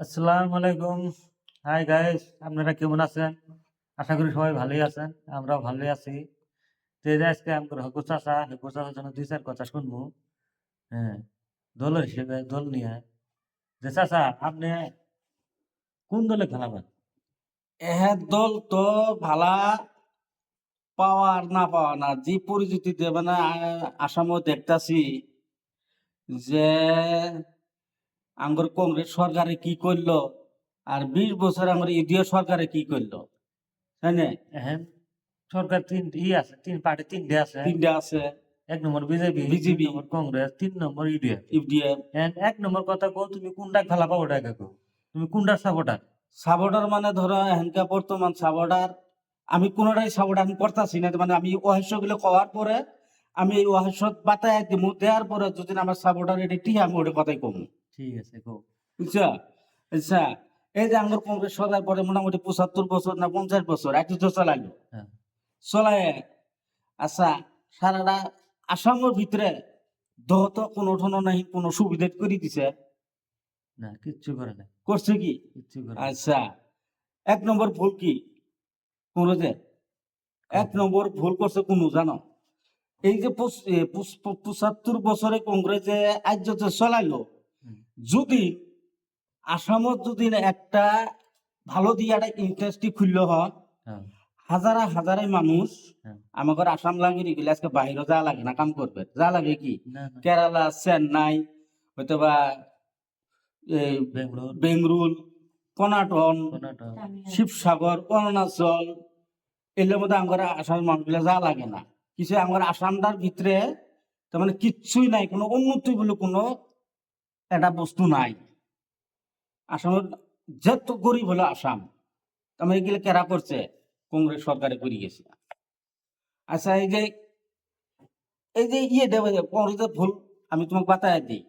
আসসালামু আলাইকুম। Hi guys, আপনারা কেমন আছেন? আশা করি সবাই ভালোই আছেন। আমরাও ভালোই আছি। তো এই যে আজকে আমগর হকু চাচার জন্য ২-৪ কথা শুনবো। হ্যাঁ, দলের হিসেবে দল নিয়ে। যে চাচা আপনি কোন দলে খেলাবেন? এহের দল তো ভালা পাওয়া আর না পাওয়া না যে পরিস্থিতিতে মানে আসামও দেখতাছি যে আঙ্গুর কংগ্রেস সরকারে কি করলো আর ২০ বছর আমার ইডিও সরকারে কি করলো, তাই না? এখন সরকার আছে, ৩ পার্টি ৩টে আছে। তিনটা আছে, ১ নম্বর বিজেপি, ২ বিজেপি, নম্বর কংগ্রেস, ৩ নম্বর ইউডিএফ। ইউডিএফ। এখন ১ নম্বর কথা কও, তুমি কোনটা খেলাবা ওটা আগে কও। তুমি কোনটার সাপোর্টার? সাপোর্টার মানে ধরো এখানকার বর্তমান সাপোর্টার আমি কোনোটাই সাপোর্টার আমি করতেছি না, মানে আমি ওহাস্য গুলো করার পরে আমি এই ওহাস্য বাতায় দিব, দেওয়ার পরে যদি আমার সাপোর্টার এটা ঠিক আমি ওটা কথাই কম, ঠিক আছে কও। বুঝছো? আচ্ছা, এই যে আমার কংগ্রেস সরকার পরে মোটামুটি ৭৫ বছর না ৫০ বছর একটু তো চালাইলো, হ্যাঁ, চলায় আচ্ছা সারাটা আসামের ভিতরে দহত কোনো ধরনের নাই কোনো সুবিধা করে দিছে, না কিচ্ছু করে নাই, করছে কি? কিচ্ছু করে নাই। আচ্ছা, ১ নম্বর ভুল কি কোনো যে কও। ১ নম্বর ভুল করছে কোনো জানো? এই যে ৭৫ বছরে কংগ্রেসে আজ যে চলাইলো, হুম, যদি আসামত যদি না একটা ভালো দিয়ে একটা ইন্ডাস্ট্রি খুললো হয়, হ্যাঁ, হাজারা হাজারে মানুষ হ্যাঁ। আমাদের আসাম লাগে এগুলো আজকে বাইরে যা লাগে না কাম করবে, যা লাগে কি না, না। কেরালা, চেন্নাই, হয়তো বা এই বেঙ্গলোর, বেঙ্গলুর, কর্ণাটক, কর্ণাটক। শিবসাগর, অরুণাচল, এগুলোর মধ্যে আমার আসামের মানুষগুলো যা লাগে না কিছু আমার আসামটার ভিতরে তার মানে কিচ্ছুই নাই, কোনো উন্নতি বলে কোনো একটা বস্তু নাই। আসামের যত গরিব হলো আসাম, তার মানে এগুলো কেরা করছে? কংগ্রেস সরকারে করে গেছে। আচ্ছা, এই যে ইয়ে দেবে যে কংগ্রেসের ভুল আমি তোমাকে বাতায় দিই,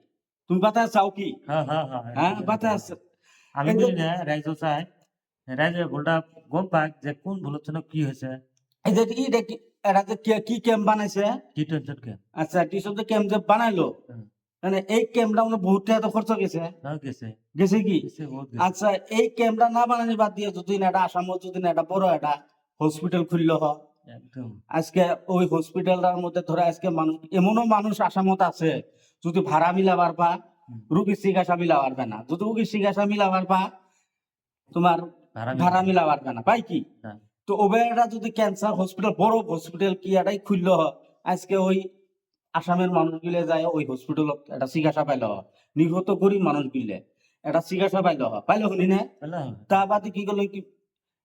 তুমি বাতায় চাও কি? হ্যাঁ, হ্যাঁ, হ্যাঁ, হ্যাঁ, একটু বাতায় বলো। আছে। আমি এই যে বলি না, রাইজও চাই। রাইজের ভুলটা গম পাক যে কোন ভুলের জন্য কি হয়েছে। এই যে এটা যে কি ক্যাম্প বানাইছে, কি টেনশন কে? আচ্ছা টিসব যে ক্যাম্প যে বানাইলো, হুম, মানে এই ক্যাম্পটা মানে বহুত টাকা তো খরচ গেছে, তাও গেছে, গেছে কি? গেছে, বহুত গেছে। আচ্ছা, এই ক্যাম্পটা না বানানি বাদ দিয়ে যদি না একটা আসামত যদি না একটা বড় একটা হসপিটাল খুললো হয়, একদম। আজকে ওই হসপিটালটার মধ্যে ধরে আজকে মানুষ এমনও মানুষ আসামত আছে যদি ভাড়া মিলাবার পা হুম, রুগীর চিকিৎসা মিলা পারবে না, যদি রুগীর চিকিৎসা মিলা পারবা তোমার ভাড়া ভাড়া মিলবে মিলা পারবে না, পাই কি? না। তো ওবেটা যদি ক্যান্সার হসপিটাল বড় হসপিটাল কি এটাই খুললো হয়, আজকে ওই আসামের মানুষগুলো যায় ওই হসপিটালত একটা চিকিৎসা পাইল হয়, নিহত গরিব মানুষগুলো একটা চিকিৎসা পাইল হয়, পাইলো শুনি না? বললা তা বাদে কি করলো, কি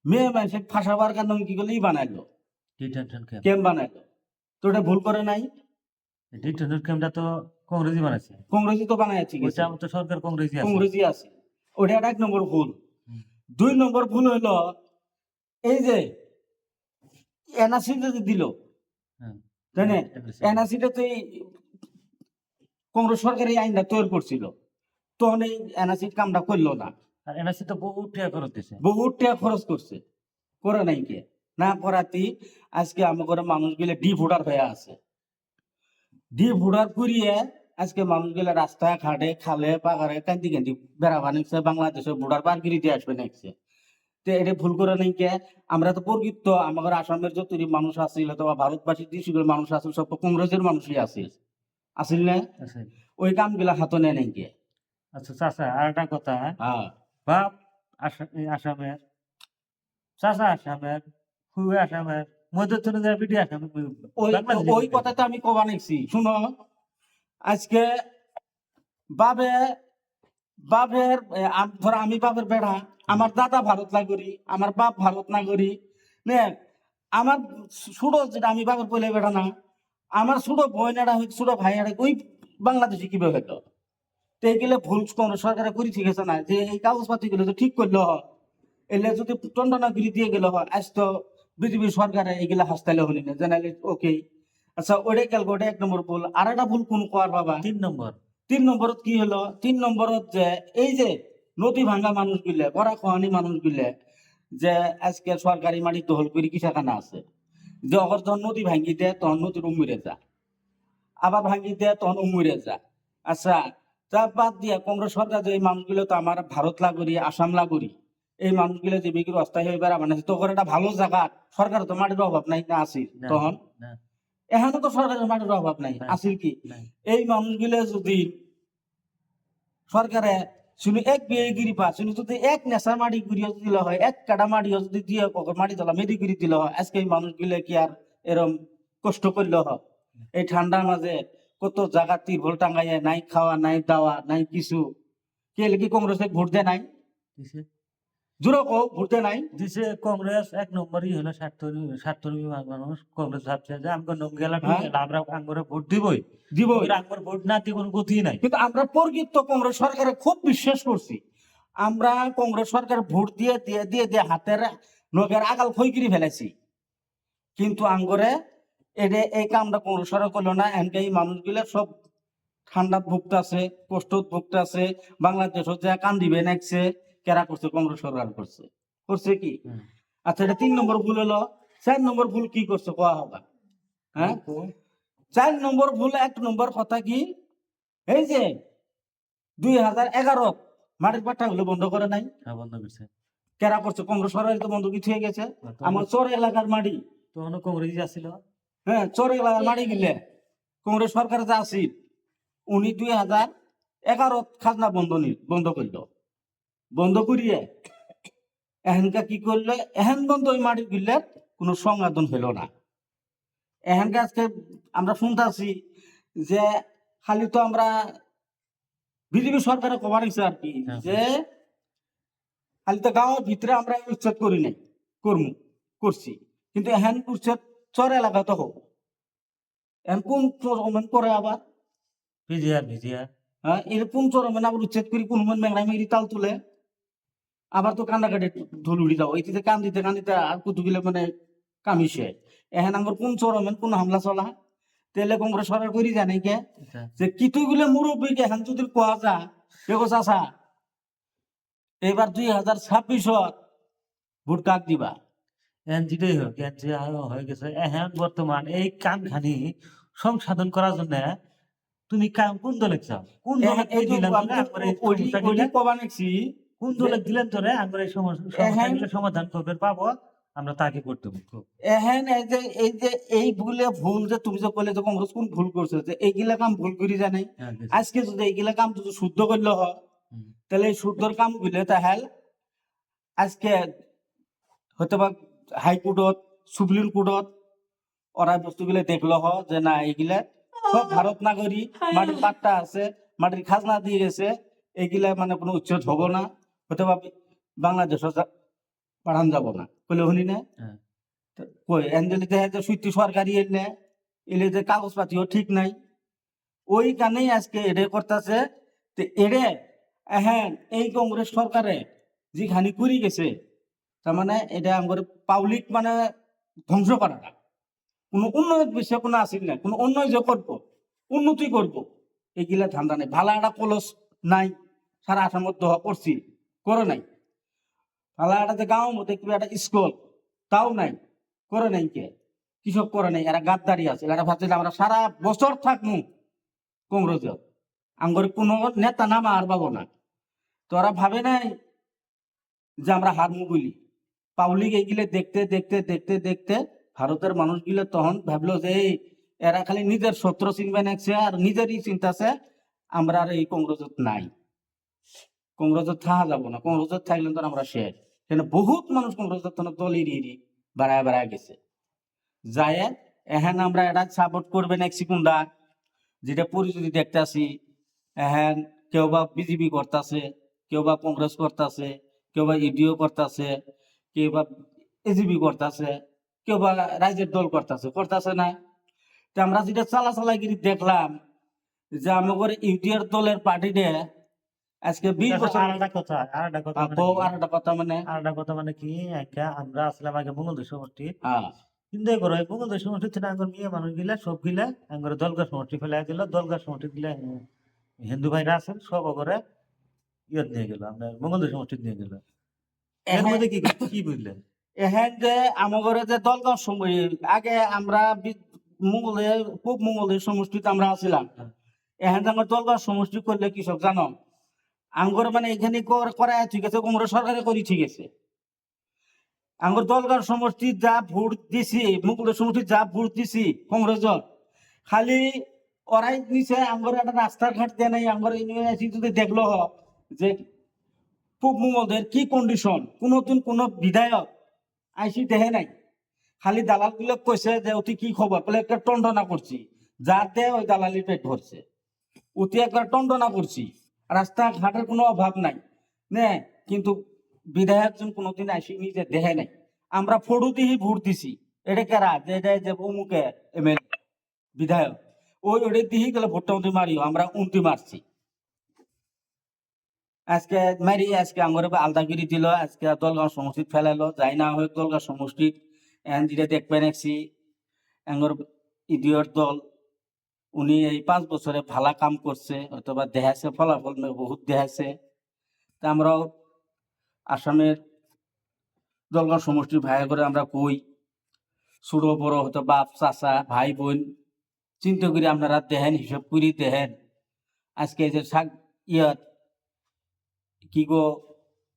মেয়ে মানুষের ফাঁসাবার কারণে কি করলো, বানাইলো কি টেনশন কে? ক্যাম্প বানাইলো। তো এটা ভুল করে নাই, ডিটেনশন ক্যাম্পটা তো কংগ্রেসই বানাইছে। কংগ্রেসই তো বানাই ঠিক ওইটা আছে, আমার তো সরকার কংগ্রেসই আছে। কংগ্রেসই আছে। ওটা একটা ১ নম্বর ভুল। হুম, ২ নম্বর ভুল হইলো এই যে এনআরসি যে দিল, হ্যাঁ, তাই না? NRC এনআরসিটা তো এই কংগ্রেস সরকার এই আইনটা তৈরি করছিল, তখন এই এনআরসির কামটা করলো না, আর এনআরসি তো বহুত টাকা খরচ দিছে। বহুত টাকা খরচ করছে, করে নাই কে? না করাতে আজকে আমাদের মানুষগুলো ডি ভোটার হয়ে আছে, ডি ভোটার করিয়ে আজকে মানুষগুলো রাস্তায় ঘাটে খালে পাহাড়ে কান্দি কান্দি বেড়াবা নিচ্ছে, বাংলাদেশে ভোটার পার করে দিয়ে আসবে নাকছে। তো এটা ভুল করে নাই কে? আমরা তো প্রকৃত আমাদের আসামের যত মানুষ আছিল অথবা ভারতবাসীর যেসব মানুষ আছে সব তো কংগ্রেসের মানুষই আছিল, আসিল না? আচ্ছা, ওই কামগুলা হাতে নেয় নাই কে? আচ্ছা চাচা আর একটা কথা। হ্যাঁ, বাপ আসামের, চাচা আসামের, ফুয়ে আসামের, মধ্যস্থলে যায় বিটি আসামের, ওই বাংলাদেশে ওই বিটি কথাটা আমি কবা নাইছি, শুনো। আজকে বাবে বাপের ধরো আমি বাপের বেড়া, আমার দাদা ভারত নাগরী, আমার বাপ ভারত নাগরী, নে আমার ছোট যেটা আমি বাপের পয়লা বেড়া না, আমার ছোট বোনেরা ছোট ভাইয়েরা ওই বাংলাদেশে কিভাবে হইলো? তো এইগুলো ভুল কোন সরকারে করি ঠিক আছে না, যে এই কাগজপাতি গুলো তো ঠিক করলো হয়, এলে যদি টন্ডনা করে দিয়ে গেল হয়, আজ তো পৃথিবীর সরকারে এইগুলা হাসতাইলে হলি না জানাইলে ওকে। আচ্ছা, ওটাই গেল, ওটা ১ নম্বর ভুল। আর একটা ভুল কোন কর বাবা? ৩ নম্বর। ৩ নম্বরত কি হলো? ৩ নম্বরত যে এই যে নদী ভাঙ্গা মানুষগুলা, গড়া খোয়ানি মানুষগুলা যে আজকে সরকারি মাটি দখল করে কিসাখানা আছে, যে অগর যখন নদী ভাঙ্গি দেয় তখন নদীর উমরে যা, আবার ভাঙ্গি দেয় তখন উমরে যা। আচ্ছা, তা বাদ দিয়া কংগ্রেস সরকার যে এই মানুষগুলো তো আমার ভারত লাগরি আসাম লাগরি এই মানুষগুলো যে বিক্রি অস্থায়ী হয়ে বেড়া মানে তো করে একটা ভালো জায়গা সরকার তো মাটির অভাব নাই না আসিল না তখন না এখনো তো সরকারের মাটির অভাব নাই নাই আসিল কি নাই এই মানুষগুলো যদি সরকারে শুনি এক বিয়ে গিরি পা শুনি যদি এক নেশা মাটি গুড়িয়ে দিলে হয় এক কাটা মাটিও যদি দিয়ে মাটি তোলা মেদি গুড়ি দিলে হয় আজকে এই মানুষগুলো কি আর এরম কষ্ট করলে হয় এই ঠান্ডার মাঝে কত জায়গা তিরভল টাঙ্গাইয়ে নাই খাওয়া নাই দাওয়া নাই কিছু কে কি কংগ্রেসে ভোট দেয় নাই দিছে জোরে কো ভোট দেয় নাই দিছে কংগ্রেস এক নম্বরই হলো স্বার্থী মানুষ কংগ্রেস ভাবছে যে আমাকে নম গেলা হ্যাঁ আমরা আঙ্গরে ভোট দিবই দিব আঙ্গর ভোট না দিয়ে কোনো গতি নাই কিন্তু আমরা প্রকৃত কংগ্রেস সরকারে খুব বিশ্বাস করছি আমরা কংগ্রেস সরকার ভোট দিয়ে দিয়ে দিয়ে দিয়ে হাতের নখের আগাল খইকিরি ফেলেছি কিন্তু আঙ্গরে এটা এই কামটা কংগ্রেস সরকার করলো না এনকে এই মানুষগুলো সব ঠান্ডা ভুগতেছে কষ্ট ভুগতেছে বাংলাদেশ হচ্ছে কান্দিবে নাকছে কেরা করছে কংগ্রেস সরকার করছে করছে কি হুম। আচ্ছা এটা 3 নম্বর ভুল হলো 4 নম্বর ভুল কি করছে কোয়া হবে হ্যাঁ 4 নম্বর ভুল 1 নম্বর কথা কি এই যে 2011 মাটির পাট্টা গুলো বন্ধ করে নাই হ্যাঁ বন্ধ করছে কেরা করছে কংগ্রেস সরকার তো বন্ধ কিছু হয়ে গেছে আমার চর এলাকার মাটি তখন কংগ্রেস আসছিল হ্যাঁ চর এলাকার মাটি গিলে কংগ্রেস সরকার যা আছিল উনি 2011 খাজনা বন্ধ করলো বন্ধ করিয়ে এহেনকা কি করলো এহেন বন্ধ ওই মাটি গিলে কোনো সংশোধন হলো না এহেনকা আজকে আমরা শুনতেছি যে খালি তো আমরা বিজেপি সরকারের কভার হয়েছে আর কি হ্যাঁ। যে খালি তো গাঁয়ের ভিতরে আমরা উচ্ছেদ করি নাই করছি কিন্তু এহেন উচ্ছেদ চর এলাকা তো হোক এখন কোন চরমেন করে আবার ভিজিয়া হ্যাঁ এরকম চরমেন আবার উচ্ছেদ করি কোন মন মেঘনা মেঘরি তাল তুলে আবার তো কান্দা কাটে ঢোল উড়ি যাও এটিতে কান্দিতে আর কুতু গিলে মানে কামিছে এহেন আমার কোন চরমেন কোন হামলা চলা তেলে কংগ্রেস সরকার করি জানে কে আচ্ছা যে কিতু গুলো মুরব্বী কে হেন যদি কোয়া যা দেখো চাষা এবার 2026 ভোট কাক দিবা এখন যেটাই হোক এখন যে হয়ে গেছে এখন বর্তমান এই কাম খানি সংশোধন করার জন্য তুমি কাম কোন দলে চাও কোন দলে এই যে দিলেন তোরে আমার এই সমস্যা ওইটি দিলেন? কবা নেছি কোন দলে দিলেন তোরে আমার এই সমস্যাগুলো সমাধান করবে পাবো আমরা তাকে করতে পারবো এহেন এই ভুল যে তুমি যে বলে যে কংগ্রেস কোন ভুল করছে যে এইগুলা কাম ভুল করি জানে হ্যাঁ, গেছে। আজকে যদি এইগুলা কাম যদি শুদ্ধ করলে হয় হুম। তাহলে এই শুদ্ধর কাম গুলে তাহলে আজকে হয়তো বা হাইকোর্টত সুপ্রিম কোর্টত ওরা বস্তুগুলো দেখলো হ যে না এইগুলা সব ভারত নাগরিক মাটির পাট্টা আছে মাটির খাজনা দিয়ে গেছে এইগুলা মানে কোনো উচ্ছেদ হবো না হয়তো বা বাংলাদেশ পাঠান যাব না কইলে শুনি না হ্যাঁ। কই এনজেলি দেখে যে সুইটি সরকারি এলে এলে যে কাগজপাতিও ঠিক নাই ওই কারণেই আজকে এডে করতেছে তো এডে হ্যাঁ এই কংগ্রেস সরকারে যেখানি করি গেছে তার মানে এটা আমার পাবলিক মানে ধ্বংস করাটা কোনো উন্নয়ন বিষয়ে কোনো আসিল না কোনো উন্নয়ন যে করবো উন্নতি করবো এইগুলা ধান্দা নেই ভালো একটা কলস নাই সারা আসামত করছি করে নাই ভালো একটা যে গাঁও মধ্যে কিবা একটা স্কুল তাও নাই করে নাই কে কৃষক করে নাই এরা গাদ্দারি আছে এরা ভাবছে যে আমরা সারা বছর থাকবো কংগ্রেস আঙ্গর কোনো নেতা নামা আর পাবো না তো ওরা ভাবে নাই যে আমরা হারমু বলি পাবলিক এইগুলো দেখতে দেখতে দেখতে দেখতে ভারতের মানুষগুলো তখন ভাবলো যে এই এরা খালি নিজের শত্রু চিনবে নাকছে আর নিজেরই চিন্তাছে আমরা আর এই কংগ্রেসত নাই কংগ্রেসত থাকা যাবো না কংগ্রেসত থাকলে তো আমরা শেষ কেন বহুত মানুষ কংগ্রেসের তখন দল এড়িয়ে বাড়ায় বাড়ায় গেছে যায় এহেন আমরা এটা সাপোর্ট করবে নাকছি কোনটা যেটা পরিস্থিতি দেখতে আসি এহেন কেউ বা বিজেপি করতেছে কেউ বা কংগ্রেস করতেছে কেউ বা ইডিও করতেছে কেউ বা এজিপি করতেছে কেউ বা রাজ্যের দল করতেছে না তো আমরা যেটা চালাগিরি দেখলাম যে আমাদের ইউডিআর দলের পার্টিতে আজকে 20 বছর আরেকটা কথা আর একটা কথা মানে আরেকটা কথা মানে কি একটা আমরা আসলাম আগে মঙ্গলদের সমষ্টি হ্যাঁ কিন্তু এই করো মঙ্গলদের সমষ্টি থেকে আঙ্গর মেয়ে মানুষ গিলা সব গিলা আঙ্গর দলগার সমষ্টি ফেলে দিল দলগার সমষ্টি গিলা হিন্দু ভাইরা আছেন সব করে ইয়ত নিয়ে গেল আপনার মঙ্গলদের সমষ্টি নিয়ে গেল এর মধ্যে কি বুঝলেন এহেন যে আমাদের যে দলগত সময় আগে আমরা মঙ্গলের পূব মঙ্গলের সমষ্টিতে আমরা আছিলাম হ্যাঁ। এখন আমার দলগা সমষ্টি করলে কৃষক জানো আঙ্গুর মানে এখানে করা ঠিক আছে কোমরে সরকারে করি ঠিক আছে আঙ্গুর দলগার সমষ্টি যা ভোট দিছি মুকুলের সমষ্টি যা ভোট দিছি কংগ্রেসত খালি ওরাই নিচে আঙ্গুর একটা রাস্তাঘাট দেয় নাই আঙ্গুর ইউনিভার্সিটি যদি দেখলো যে পূব মুমদের কি কন্ডিশন কোনোদিন কোনো বিধায়ক আইসি দেখে নাই খালি দালাল গুলো কইছে যে অতি কি খবর বলে একটা টন্ডনা করছি যাতে ওই দালালির পেট ভরছে অতি একবার টন্ডনা করছি রাস্তাঘাটের কোনো অভাব নাই নে কিন্তু বিধায়ক জন কোনোদিন আসি নিজে দেখে নাই আমরা ফটো দিয়ে ভোট দিছি এটা কেরা যে এটা যে অমুকে এমএলএ বিধায়ক ওই ওটা দিয়ে গেলে ভোটটা উন্তি মারিও আমরা উন্তি মারছি আজকে মারি আজকে আমার আলদাগিরি দিল আজকে দলগাঁও সমষ্টিত ফেলাইলো যাই না হয় দলগাঁও সমষ্টিত এখন যেটা দেখবেন একছি এঙ্গর ইডিয়র দল উনি এই 5 বছরে ভালো কাম করছে অথবা দেখাচ্ছে ফলাফল বহুত দেখাচ্ছে তা আমরাও আসামের দলগাঁও সমষ্টির ভাই করে আমরা কই ছোট বড় হয়তো বাপ চাচা ভাই বোন চিন্তা করি আপনারা দেখেন হিসাব করি দেখেন আজকে যে ইয়াত কি গো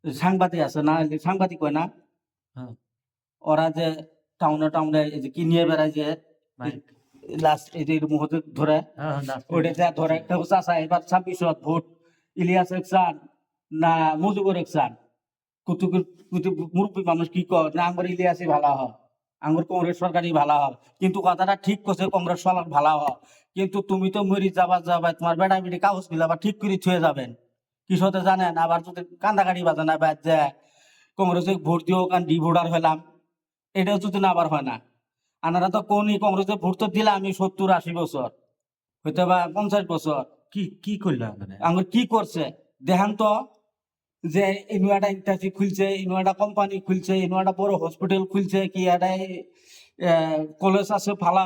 সাংবাদিক আছে না সাংবাদিক কয় না হ্যাঁ ওরা যে টাউনে টাউনে এই যে কিনিয়ে বেড়ায় যে মাইক লাস্ট এই যে মুহূর্তে ধরে হ্যাঁ হ্যাঁ last ওইটা যা ধরে একটা চাষা এবার 26 ভোট ইলিয়াস একসান না মুজিবুর একসান কুতু কুতু মুরব্বী মানুষ কি কর না আমার ইলিয়াসই ভালো হয় আমার কংগ্রেস সরকারই ভালো হয় কিন্তু কথাটা ঠিক করছে কংগ্রেস সরকার ভালো হয় কিন্তু তুমি তো মরি যাবা তোমার বেটা বেটি কাগজ মিলাবা ঠিক করে ছুঁয়ে যাবেন কৃষকে জানেন আবার যদি কান্দাকাটি বাজে না বাদ যে কংগ্রেসে ভোট দিও কারণ ডি ভোটার হলাম এটাও যদি না আবার হয় না আনারা তো কোনই কংগ্রেসে ভোট তো দিলাম আমি 70-80 বছর হয়তো বা 50 বছর কি কি করলাম মানে আমার কি করছে দেখান তো যে ইনভার্টার ইন্ডাস্ট্রি খুলছে ইনভার্টার কোম্পানি খুলছে ইনভার্টার বড় হসপিটাল খুলছে কি একটা কলেজ আছে ফালা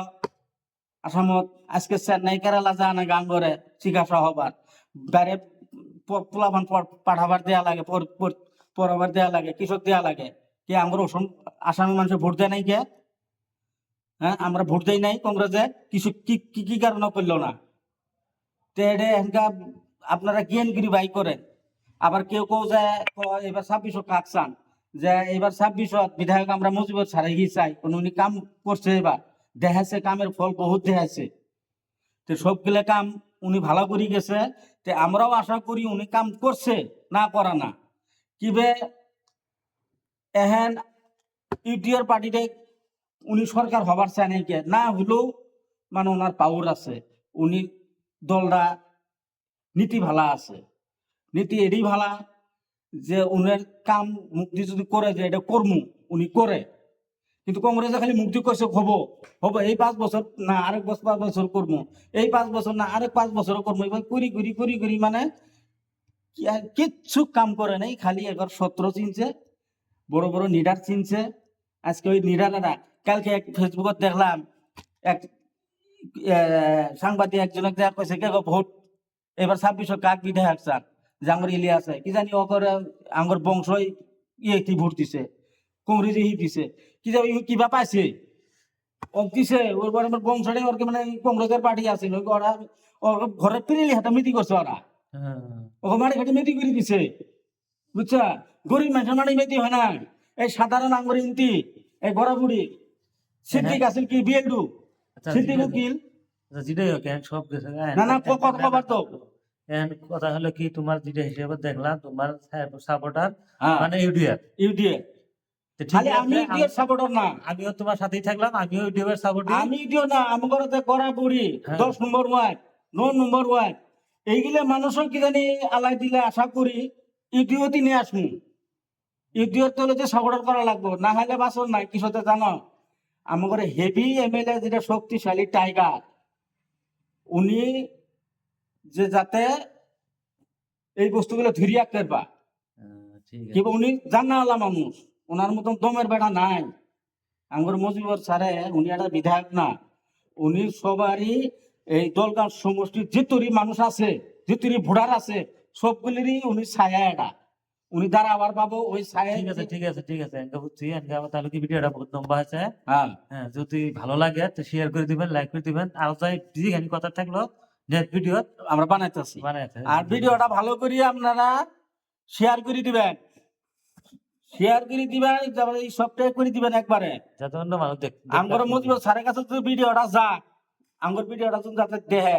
আসামত আজকে চেন্নাই কেরালা যা না গান করে চিকিৎসা হবার বাইরে পোলাপান পাঠাবার দেয়া লাগে পড়াবার দেয়া লাগে কৃষক দেয়া লাগে কি আমরা আসামের মানুষের ভোট দেয় নাই কে হ্যাঁ আমরা ভোট দেই নাই কংগ্রেসে কিছু কি কি কি কারণে করলো না তো এটা এখানকার আপনারা জ্ঞানগিরি বাই করেন আবার কেউ কেউ যে কয় এবার 26 কাক চান যে এবার 26 বিধায়ক আমরা মুজিবুর ছাড়াই গিয়ে চাই উনি কাম করছে এবার দেখাচ্ছে কামের ফল বহুত দেখাচ্ছে তো সবগুলো কাম উনি ভালো করে গেছে তো আমরাও আশা করি উনি কাম করছে না করা না কিবে এহেন ইউটিআর পার্টিতে উনি সরকার হবার চায় নাই কে না হলেও মানে ওনার পাওয়ার আছে উনি দলটা নীতি ভালা আছে নীতি এডি ভালা যে উনার কাম মুক্তি যদি করে যে এটা কর্ম উনি করে কিন্তু কংগ্রেসে খালি মুক্তি করছে হবো হবো এই 5 বছর না আরেক 5 বছর করবো এই 5 বছর না আরেক 5 বছর করবো এবার করি মানে কিচ্ছু কাম করে নাই খালি এবার সত্র চিনছে বড় বড় লিডার চিনছে আজকে ওই লিডাররা কালকে এক ফেসবুকত দেখলাম এক সাংবাদিক একজনে দেখা কইছে কে ভোট এবার 26 কাক বিধায়ক চান জাঙ্গর ইলিয়াসে কি জানি অকরে আঙ্গর বংশই কি ভোট দিছে কংগ্রেসে দিছে কি যাবে কিবা পাইছে ও দিছে ওর পর আমার বংশটাই ওর মানে কংগ্রেসের পার্টি আছে ওরা ঘরের পিরিলি হাতে মিটি করছে ওরা হ্যাঁ ওকে মাটি ঘাটে মেটি করে দিছে বুঝছা গরিব মানুষের মাটি মেটি হয় না এই সাধারণ আঙ্গুর ইন্তি এই বড়াবুড়ি সিদ্দিক আসিল কি বিএলডু আচ্ছা সিদ্দিক উকিল যেটাই হোক এখন সব গেছে না না কত কবার তো এখন কথা হলো কি তোমার যেটা হিসেবে দেখলাম তোমার সাপোর্টার হ্যাঁ মানে ইউডিএফ ইউডিএ খালি আমি ইউডিএর সাপোর্টার না আমিও তোমার সাথেই থাকলাম আমিও ইউডিএফ সাপোর্ট আমি ইউডিও না আমি করতে করা বুড়ি হ্যাঁ। 10 নম্বর ওয়ার্ড 9 নম্বর ওয়ার্ড এইগুলো মানুষের কি জানি আলাই দিলে আশা করি ইউডিও তিনি আসুন ইউডিওর তলে যে সাপোর্টার করা লাগবো না হলে বাসন নাই কি সাথে জানো আমার হেভি এমএলএ যেটা শক্তিশালী টাইগার উনি যে যাতে এই বস্তুগুলো ধরে রাখতে পারবা ঠিক আছে কিংবা উনি জান্নাওয়ালা মানুষ ওনার মতন দমের বেড়া নাই আঙ্গুর মজিবর স্যারে উনি একটা বিধায়ক না উনি সবারই এই দলগাঁও সমষ্টির যেতরি মানুষ আছে যেতরি ভোটার আছে সবগুলিরই উনি ছায়া এটা উনি দ্বারা আবার পাবো ওই ছায়া ঠিক আছে এনকা বুঝছি এনকা তাহলে কি ভিডিওটা বহুত লম্বা আছে হ্যাঁ হ্যাঁ যদি ভালো লাগে তো শেয়ার করে দিবেন লাইক করে দিবেন আর যাই যেখানে কথা থাকলো নেট ভিডিও আমরা বানাইতেছি। বানাইতে আর ভিডিওটা ভালো করে আপনারা শেয়ার করে দিবেন, শেয়ার করে দিবেন, তারপরে এই সবটাই করে দিবেন একবারে। যাতে অন্য মানুষ আমার মজিবর স্যারের কাছে যদি ভিডিওটা যা, আমার ভিডিওটা যদি যাতে দেখে